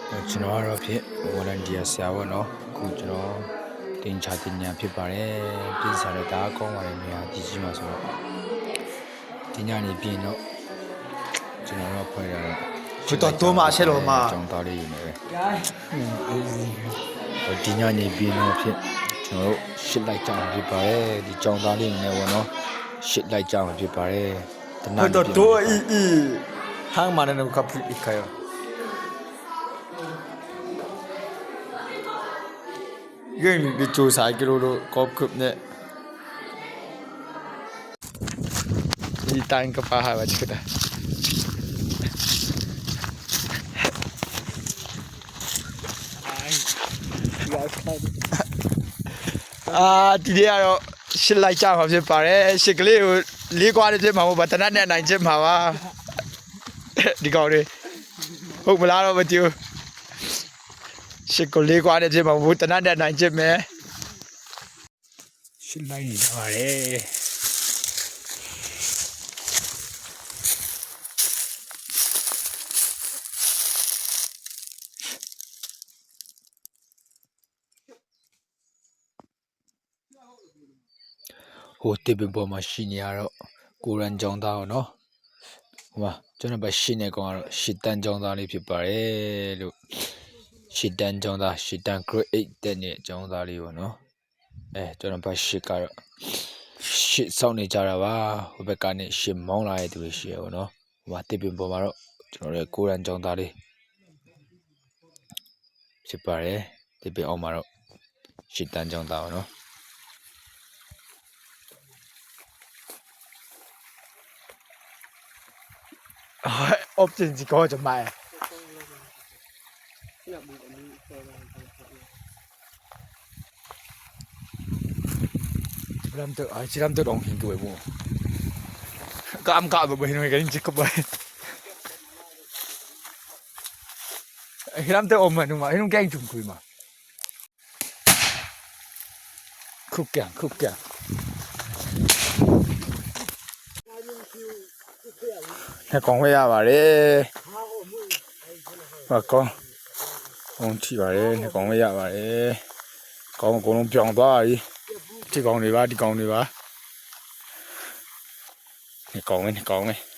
ကျွန်တော်ကတော့ဖြစ် volunteer ဆရာပေါ့နော်အခုကျွန်တော်တင်ချတင်ညာဖြစ်ပါတယ်ပြည်စားတဲ့ဒါအကောင်းပါတယ်နေရာဒီကြီးမှာဆိုတော့ဒီညနေပြင်တော့ကျွန်တော်တို့ဖွဲ့ရတော့တော့မှာရှဲလို့မှာကျောင်းသားလေးနေပဲဒီညနေပြင်တော့ဖြစ်ကျွန်တော်တို့ရှစ်လိုက်ကြောင်းဖြစ်ပါတယ်ဒီကျောင်းသားလေးနေပေါ့နော်ရှစ်လိုက်ကြောင်းဖြစ်ပါတယ်တနက်တော့အီဟန်းမာနေကပ်ဖိခိုင်Game di chu sai kilo do kop kup ne di tang ka pa ha ba chikda di dia yo ရှစ်လိုက်ကြမှာဖြစ်ပါတယ်ရှစ်ကလေးကိုလေးကွာလေးဖြစ်မှာမဟုတ်ပါတနတ်နဲ့နိုင်ချစ်မှာပါဒီကောင်လေးဟုတ်မလားတော့မသိဘူးရှစ်ကိုလေးကွာလေးဖြစ်မှာမဟုတ်တနတ်နဲ့နိုင်ချစ်မယ်ရှစ်လိုက်နေကြပါတယ်ဟိုတေပင်ပေါ်မှာရှိနေရတော့ကိုရန်ကြောင်းသားတော့နော်ဟိုမှာကျွန်တော်ပဲရှိနေကောင်ကတော့ရှစ်တန်းကြောင်းသားလေးဖြစ်ပါတယ်လို့ရှစ်တန်းကြောင်းသားရှစ်တန်း grade 8တက်နေကြောင်းသားလေးပေါ့နော်ကျွန်တော်ပဲရှစ်ကတော့ရှစ်စောင့်နေကြတာပါဟိုဘက်ကနေရှစ်မောင်းလာတဲ့သူတွေရှိရပေါ့နော်ဟိုမှာတေပင်ပေါ်မှာတော့ကျွန်တော်တို့ကိုရန်ကြောင်းသားလေးဖြစ်ပါတယ်တေပင်အောင်မှာတော့ရှစ်တန်းကြောင်းသားပေါ့နော်option ကြီးကောကြမှာ지람도 롱 hindu 뭐 깜깜도 뭐 이런 게 인지 거 봐. 지람도 엄마 누마 이런 게 좀 구이 마. 쿡게. 해 공회야 말해. 맞고. 공치 말해. 해 공회야 말해. 공공 병도 아이. ဒီကောင်တွေပါဒီကောင်တွေပါဒီကောင်ပဲ